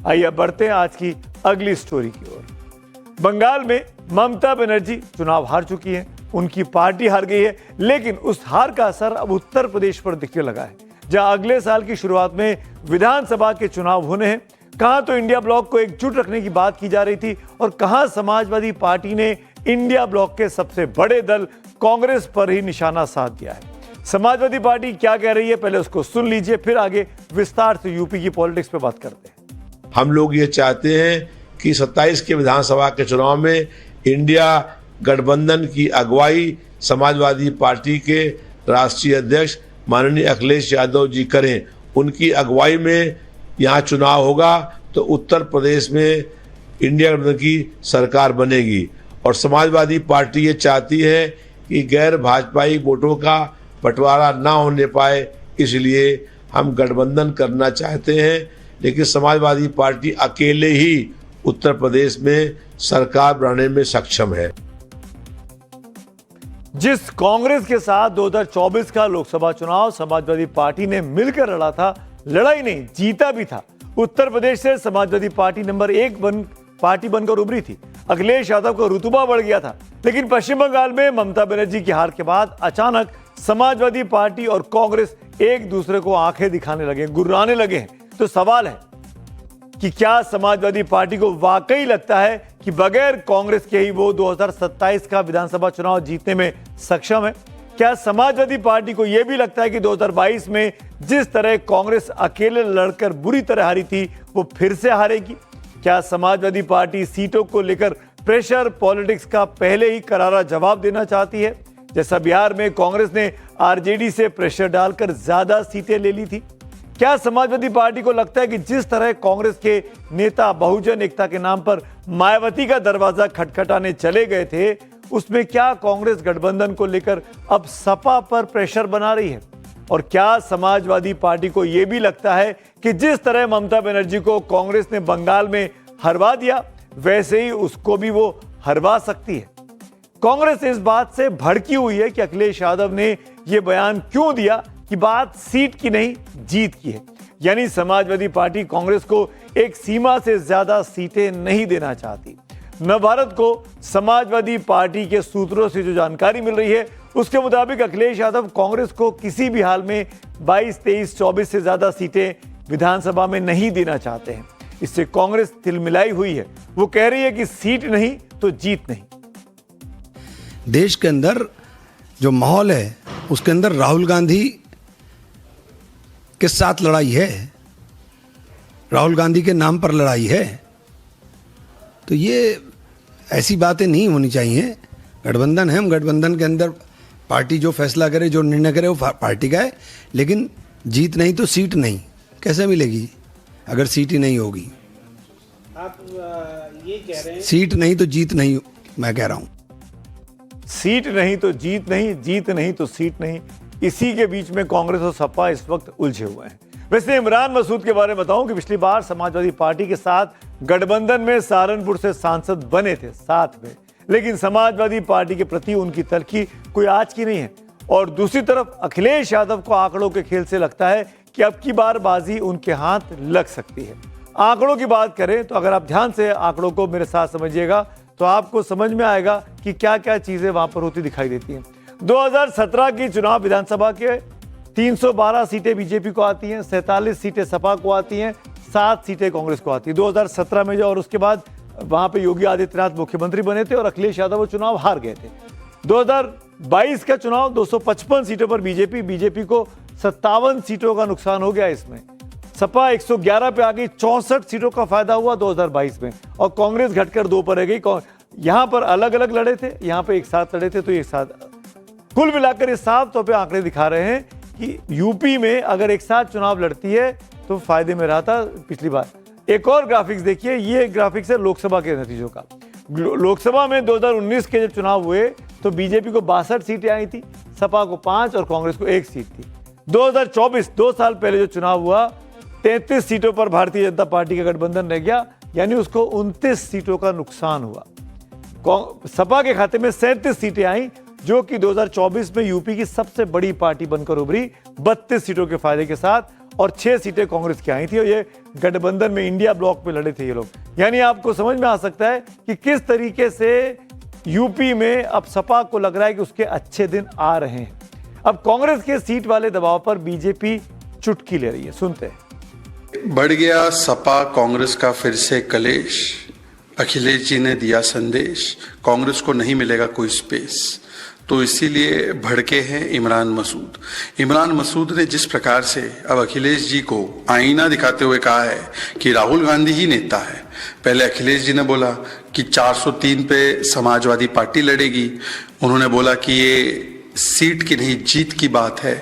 आइए अब बढ़ते हैं आज की अगली स्टोरी की ओर। बंगाल में ममता बनर्जी चुनाव हार चुकी हैं, उनकी पार्टी हार गई है, लेकिन उस हार का असर अब उत्तर प्रदेश पर दिखने लगा है, जहां अगले साल की शुरुआत में विधानसभा के चुनाव होने हैं। कहां तो इंडिया ब्लॉक को एकजुट रखने की बात की जा रही थी और कहां समाजवादी पार्टी ने इंडिया ब्लॉक के सबसे बड़े दल कांग्रेस पर ही निशाना साध दिया है। समाजवादी पार्टी क्या कह रही है, पहले उसको सुन लीजिए, फिर आगे विस्तार से यूपी की पॉलिटिक्स पे बात करते हैं। हम लोग ये चाहते हैं कि 27 के विधानसभा के चुनाव में इंडिया गठबंधन की अगुवाई समाजवादी पार्टी के राष्ट्रीय अध्यक्ष माननीय अखिलेश यादव जी करें। उनकी अगुवाई में यहाँ चुनाव होगा तो उत्तर प्रदेश में इंडिया गठबंधन की सरकार बनेगी। और समाजवादी पार्टी ये चाहती है कि गैर भाजपाई वोटों का बंटवारा ना होने पाए, इसलिए हम गठबंधन करना चाहते हैं। लेकिन समाजवादी पार्टी अकेले ही उत्तर प्रदेश में सरकार बनाने में सक्षम है। जिस कांग्रेस के साथ 2024 का लोकसभा चुनाव समाजवादी पार्टी ने मिलकर लड़ा था, लड़ाई नहीं जीता भी था। उत्तर प्रदेश से समाजवादी पार्टी नंबर 1 पार्टी बनकर उभरी थी। अखिलेश यादव का रुतबा बढ़ गया था, लेकिन पश्चिम बंगाल में ममता बनर्जी की हार के बाद अचानक समाजवादी पार्टी और कांग्रेस एक दूसरे को आंखें दिखाने लगे, गुर्राने लगे हैं। तो सवाल है कि क्या समाजवादी पार्टी को वाकई लगता है कि बगैर कांग्रेस के ही वो 2027 का विधानसभा चुनाव जीतने में सक्षम है? क्या समाजवादी पार्टी को यह भी लगता है कि 2022 में जिस तरह कांग्रेस अकेले लड़कर बुरी तरह हारी थी, वो फिर से हारेगी? क्या समाजवादी पार्टी सीटों को लेकर प्रेशर पॉलिटिक्स का पहले ही करारा जवाब देना चाहती है, जैसा बिहार में कांग्रेस ने आरजेडी से प्रेशर डालकर ज्यादा सीटें ले ली थी? क्या समाजवादी पार्टी को लगता है कि जिस तरह कांग्रेस के नेता बहुजन एकता के नाम पर मायावती का दरवाजा खटखटाने चले गए थे, उसमें क्या कांग्रेस गठबंधन को लेकर अब सपा पर प्रेशर बना रही है? और क्या समाजवादी पार्टी को यह भी लगता है कि जिस तरह ममता बनर्जी को कांग्रेस ने बंगाल में हरवा दिया, वैसे ही उसको भी वो हरवा सकती है? कांग्रेस इस बात से भड़की हुई है कि अखिलेश यादव ने यह बयान क्यों दिया कि बात सीट की नहीं जीत की है। यानी समाजवादी पार्टी कांग्रेस को एक सीमा से ज्यादा सीटें नहीं देना चाहती। नवभारत को समाजवादी पार्टी के सूत्रों से जो जानकारी मिल रही है, उसके मुताबिक अखिलेश यादव कांग्रेस को किसी भी हाल में 22, 23, 24 से ज्यादा सीटें विधानसभा में नहीं देना चाहते हैं। इससे कांग्रेस तिलमिलाई हुई है। वो कह रही है कि सीट नहीं तो जीत नहीं। देश के अंदर जो माहौल है, उसके अंदर राहुल गांधी के साथ लड़ाई है, राहुल गांधी के नाम पर लड़ाई है। तो ये ऐसी बातें नहीं होनी चाहिए। गठबंधन है, हम गठबंधन के अंदर पार्टी जो फैसला करे, जो निर्णय करे, वो पार्टी का है। लेकिन जीत नहीं तो सीट नहीं कैसे मिलेगी अगर सीट ही नहीं होगी? आप ये कह रहे हैं सीट नहीं तो जीत नहीं, मैं कह रहा हूं सीट नहीं तो जीत नहीं, जीत नहीं तो सीट नहीं। इसी के बीच में कांग्रेस और सपा इस वक्त उलझे हुए हैं। वैसे इमरान मसूद के बारे में बताऊं कि पिछली बार समाजवादी पार्टी के साथ गठबंधन में सहारनपुर से सांसद बने थे साथ में, लेकिन समाजवादी पार्टी के प्रति उनकी तलखी कोई आज की नहीं है। और दूसरी तरफ अखिलेश यादव को आंकड़ों के खेल से लगता है कि अब की बार बाजी उनके हाथ लग सकती है। आंकड़ों की बात करें तो अगर आप ध्यान से आंकड़ों को मेरे साथ समझिएगा तो आपको समझ में आएगा कि क्या क्या चीजें वहां पर होती दिखाई देती हैं। 2017 की चुनाव विधानसभा के 312 सीटें बीजेपी को आती हैं, 47 सीटें सपा को आती हैं, 7 सीटें कांग्रेस को आती हैं 2017 में जो। और उसके बाद वहां पे योगी आदित्यनाथ मुख्यमंत्री बने थे और अखिलेश यादव वो चुनाव हार गए थे। 2022 का चुनाव 255 सीटों पर बीजेपी को 57 सीटों का नुकसान हो गया। इसमें सपा 111 पे आ गई, 64 सीटों का फायदा हुआ 2022 में, और कांग्रेस घटकर 2 पर रह गई। यहां पर अलग अलग लड़े थे, यहां पे एक साथ लड़े थे, तो एक साथ कुल मिलाकर इस साफ तौर पे आंकड़े दिखा रहे हैं कि यूपी में अगर एक साथ चुनाव लड़ती है तो फायदे में रहा था पिछली बार। एक और ग्राफिक्स देखिए, ये ग्राफिक्स है लोकसभा के नतीजों का। लोकसभा में 2019 के जब चुनाव हुए तो बीजेपी को 62 सीटें आई थी, सपा को 5 और कांग्रेस को 1 सीट थी। 2024 2 साल पहले जो चुनाव हुआ, 33 सीटों पर भारतीय जनता पार्टी का गठबंधन रह गया, यानी उसको 29 सीटों का नुकसान हुआ। सपा के खाते में 37 सीटें आई, जो कि 2024 में यूपी की सबसे बड़ी पार्टी बनकर उभरी 32 सीटों के फायदे के साथ। और 6 सीटें कांग्रेस की आई थी और ये गठबंधन में इंडिया ब्लॉक में लड़े थे ये लोग। यानी आपको समझ में आ सकता है कि किस तरीके से यूपी में अब सपा को लग रहा है कि उसके अच्छे दिन आ रहे हैं। अब कांग्रेस के सीट वाले दबाव पर बीजेपी चुटकी ले रही है, सुनते हैं। बढ़ गया सपा कांग्रेस का फिर से कलेश, अखिलेश जी ने दिया संदेश, कांग्रेस को नहीं मिलेगा कोई स्पेस, तो इसीलिए भड़के हैं इमरान मसूद। इमरान मसूद ने जिस प्रकार से अब अखिलेश जी को आईना दिखाते हुए कहा है कि राहुल गांधी ही नेता है। पहले अखिलेश जी ने बोला कि 403 पे समाजवादी पार्टी लड़ेगी, उन्होंने बोला कि ये सीट की नहीं जीत की बात है।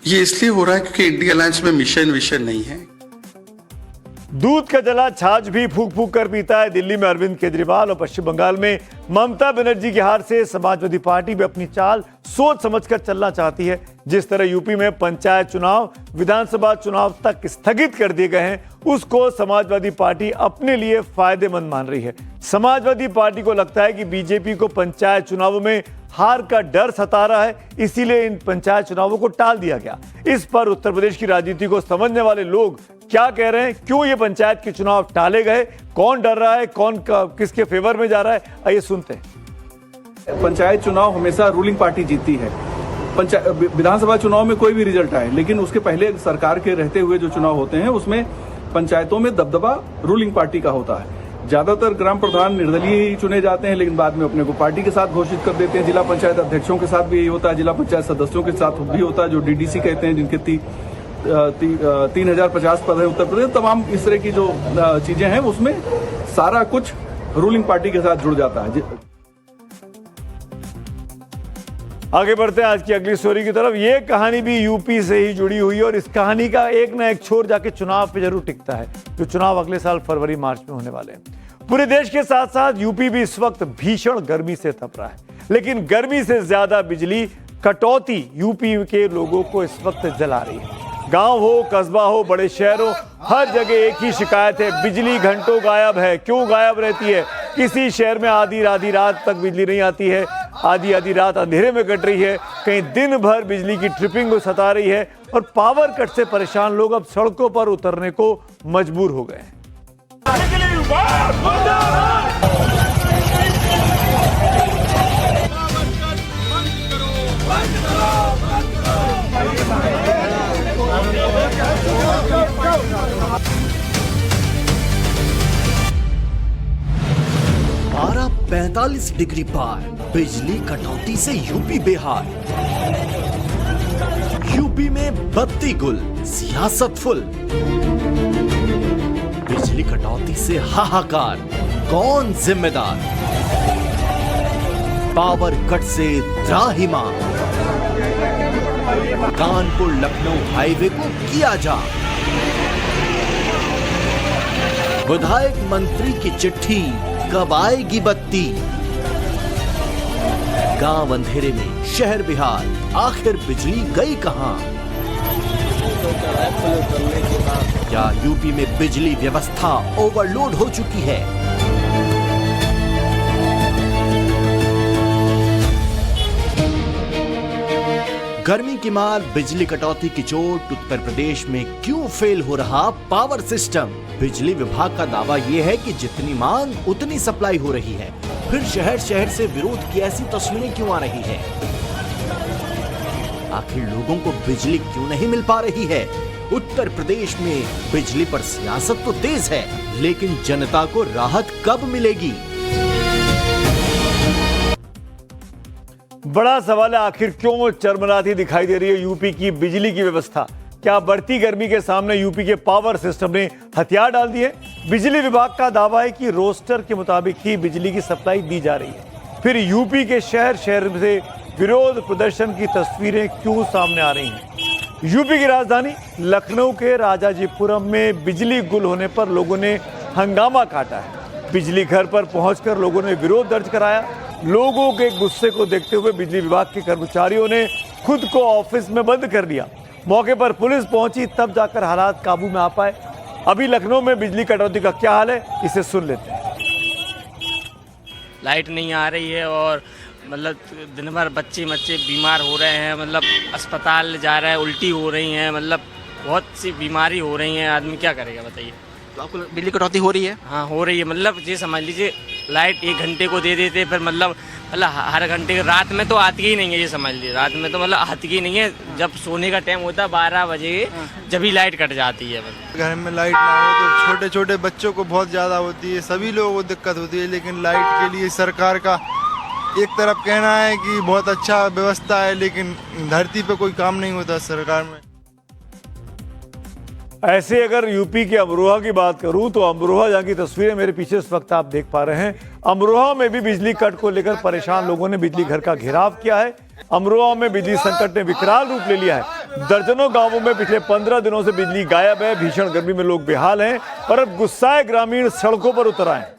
ये इसलिए हो रहा है क्योंकि इंडिया अलायंस में मिशन विशन नहीं है। दूध का जला छाछ भी फूंक फूंक कर पीता है। दिल्ली में अरविंद केजरीवाल और पश्चिम बंगाल में ममता बनर्जी की हार से समाजवादी पार्टी भी अपनी चाल सोच समझकर चलना चाहती है। जिस तरह यूपी में पंचायत चुनाव, विधानसभा चुनाव तक स्थगित कर दिए गए हैं, उसको समाजवादी पार्टी अपने लिए फायदेमंद मान रही है। समाजवादी पार्टी को लगता है कि बीजेपी को पंचायत चुनावों में हार का डर सता रहा है, इसीलिए इन पंचायत चुनावों को टाल दिया गया। इस पर उत्तर प्रदेश की राजनीति को समझने वाले लोग क्या कह रहे हैं, क्यों ये पंचायत के चुनाव टाले गए, कौन डर रहा है, कौन किसके फेवर में जा रहा है, आइए सुनते हैं। पंचायत चुनाव हमेशा रूलिंग पार्टी जीतती है। विधानसभा चुनाव में कोई भी रिजल्ट आए, लेकिन उसके पहले सरकार के रहते हुए जो चुनाव होते हैं उसमें पंचायतों में दबदबा रूलिंग पार्टी का होता है। ज्यादातर ग्राम प्रधान निर्दलीय ही चुने जाते हैं, लेकिन बाद में अपने को पार्टी के साथ घोषित कर देते हैं। जिला पंचायत अध्यक्षों के साथ भी यही होता है, जिला पंचायत सदस्यों के साथ भी होता है, जो डीडीसी कहते हैं, जिनके 3050 पद है उत्तर प्रदेश। तमाम इस तरह की जो चीजें हैं उसमें सारा कुछ रूलिंग पार्टी के साथ जुड़ जाता है। आगे बढ़ते हैं आज की अगली स्टोरी की तरफ। ये कहानी भी यूपी से ही जुड़ी हुई है और इस कहानी का एक ना एक छोर जाके चुनाव पे जरूर टिकता है, जो चुनाव अगले साल फरवरी मार्च में होने वाले हैं। पूरे देश के साथ साथ यूपी भी इस वक्त भीषण गर्मी से तप रहा है, लेकिन गर्मी से ज्यादा बिजली कटौती यूपी के लोगों को इस वक्त जला रही है। गांव हो, कस्बा हो, बड़े शहर हो, हर जगह एक ही शिकायत है, बिजली घंटों गायब है। क्यों गायब रहती है? किसी शहर में आधी रात तक बिजली नहीं आती है, आधी रात अंधेरे में कट रही है, कहीं दिन भर बिजली की ट्रिपिंग को सता रही है और पावर कट से परेशान लोग अब सड़कों पर उतरने को मजबूर हो गए हैं। पारा 45 डिग्री पार, बिजली कटौती से यूपी बेहाल। यूपी में बत्ती गुल, सियासत फुल। बिजली कटौती से हाहाकार, कौन जिम्मेदार? पावर कट से त्राहिमाम, कानपुर लखनऊ हाईवे को किया जा। विधायक मंत्री की चिट्ठी, कब आएगी बत्ती? गांव अंधेरे में, शहर बिहार, आखिर बिजली गई कहां? क्या यूपी में बिजली व्यवस्था ओवरलोड हो चुकी है? गर्मी की मार, बिजली कटौती की चोट, उत्तर प्रदेश में क्यों फेल हो रहा पावर सिस्टम? बिजली विभाग का दावा यह है कि जितनी मांग उतनी सप्लाई हो रही है। फिर शहर शहर से विरोध की ऐसी तस्वीरें क्यों आ रही है? आखिर लोगों को बिजली क्यों नहीं मिल पा रही है? उत्तर प्रदेश में बिजली पर सियासत तो तेज है, लेकिन जनता को राहत कब मिलेगी? बड़ा सवाल है, आखिर क्यों चरमराती दिखाई दे रही है यूपी की बिजली की व्यवस्था? क्या बढ़ती गर्मी के सामने यूपी के पावर सिस्टम ने हथियार डाल दिए? बिजली विभाग का दावा है कि रोस्टर के मुताबिक ही बिजली की सप्लाई दी जा रही है। फिर यूपी के शहर शहर से विरोध प्रदर्शन की तस्वीरें क्यों सामने आ रही हैं? यूपी की राजधानी लखनऊ के राजाजीपुरम में बिजली गुल होने पर लोगों ने हंगामा काटा है। बिजली घर पर पहुंचकर लोगों ने विरोध दर्ज कराया। लोगों के गुस्से को देखते हुए बिजली विभाग के कर्मचारियों ने खुद को ऑफिस में बंद कर लिया। मौके पर पुलिस पहुंची, तब जाकर हालात काबू में आ पाए। अभी लखनऊ में बिजली कटौती का क्या हाल है, इसे सुन लेते हैं। लाइट नहीं आ रही है और मतलब दिन भर बच्चे बीमार हो रहे हैं, मतलब अस्पताल जा रहे हैं, उल्टी हो रही हैं, मतलब बहुत सी बीमारी हो रही है, आदमी क्या करेगा बताइए। तो आपको बिजली कटौती हो रही है? हाँ हो रही है, मतलब ये समझ लीजिए लाइट 1 घंटे को दे देते, फिर मतलब हर घंटे, रात में तो आती ही नहीं है, ये समझ लीजिए रात में तो मतलब आती ही नहीं है। जब सोने का टाइम होता है 12 बजे जब ही लाइट कट जाती है। घर में लाइट ना हो तो छोटे छोटे बच्चों को बहुत ज़्यादा होती है, सभी लोगों को दिक्कत होती है। लेकिन लाइट के लिए सरकार का एक तरफ कहना है कि बहुत अच्छा व्यवस्था है, लेकिन धरती पे कोई काम नहीं होता सरकार में। ऐसे अगर यूपी के अमरोहा की बात करूं तो अमरोहा जहां की तस्वीरें मेरे पीछे इस वक्त आप देख पा रहे हैं, अमरोहा में भी बिजली कट को लेकर परेशान लोगों ने बिजली घर का घेराव किया है। अमरोहा में बिजली संकट ने विकराल रूप ले लिया है। दर्जनों गांवों में पिछले 15 दिनों से बिजली गायब है। भीषण गर्मी में लोग बेहाल हैं, पर अब गुस्साए ग्रामीण सड़कों पर उतर आए।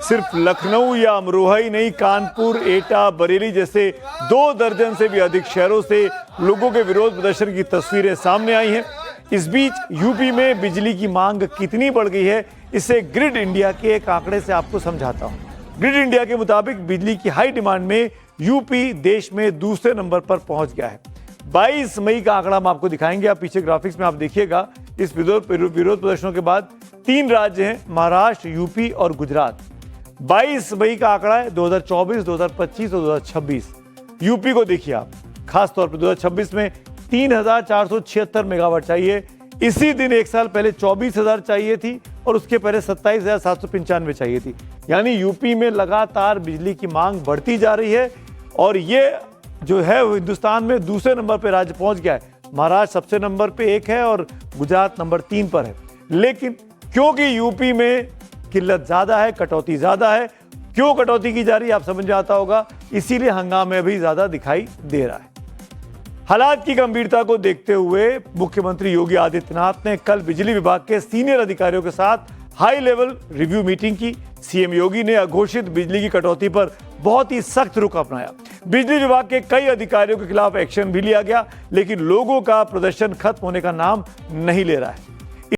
सिर्फ लखनऊ या अमरोहा ही नहीं, कानपुर, एटा, बरेली जैसे 2 दर्जन से भी अधिक शहरों से लोगों के विरोध प्रदर्शन की तस्वीरें सामने आई हैं। इस बीच यूपी में बिजली की मांग कितनी बढ़ गई है, इसे ग्रिड इंडिया के एक आंकड़े से आपको समझाता हूं। ग्रिड इंडिया के मुताबिक बिजली की हाई डिमांड में यूपी देश में दूसरे नंबर पर पहुंच गया है। 22 मई का आंकड़ा हम आपको दिखाएंगे, आप पीछे ग्राफिक्स में आप देखिएगा। इस विरोध प्रदर्शनों के बाद 3 राज्य हैं, महाराष्ट्र, यूपी और गुजरात। 22 मई का आंकड़ा है 2024, 2025 और 2026। यूपी को देखिए आप, खासतौर पर 2026 में 3476 मेगावाट चाहिए। इसी दिन एक साल पहले 24,000 चाहिए थी और उसके पहले 27,795 चाहिए थी। यानी यूपी में लगातार बिजली की मांग बढ़ती जा रही है और ये जो है वो हिंदुस्तान में दूसरे नंबर पर राज्य पहुंच गया है। महाराष्ट्र सबसे नंबर पे 1 है और गुजरात नंबर 3 पर है। लेकिन क्योंकि यूपी में किल्लत ज्यादा है, कटौती ज्यादा है, क्यों कटौती की जा रही है आप समझ में आता होगा, इसीलिए हंगामे भी ज्यादा दिखाई दे रहा है। हालात की गंभीरता को देखते हुए मुख्यमंत्री योगी आदित्यनाथ ने कल बिजली विभाग के सीनियर अधिकारियों के साथ हाई लेवल रिव्यू मीटिंग की। सीएम योगी ने अघोषित बिजली की कटौती पर बहुत ही सख्त रुख अपनाया। बिजली विभाग के कई अधिकारियों के खिलाफ एक्शन भी लिया गया, लेकिन लोगों का प्रदर्शन खत्म होने का नाम नहीं ले रहा है।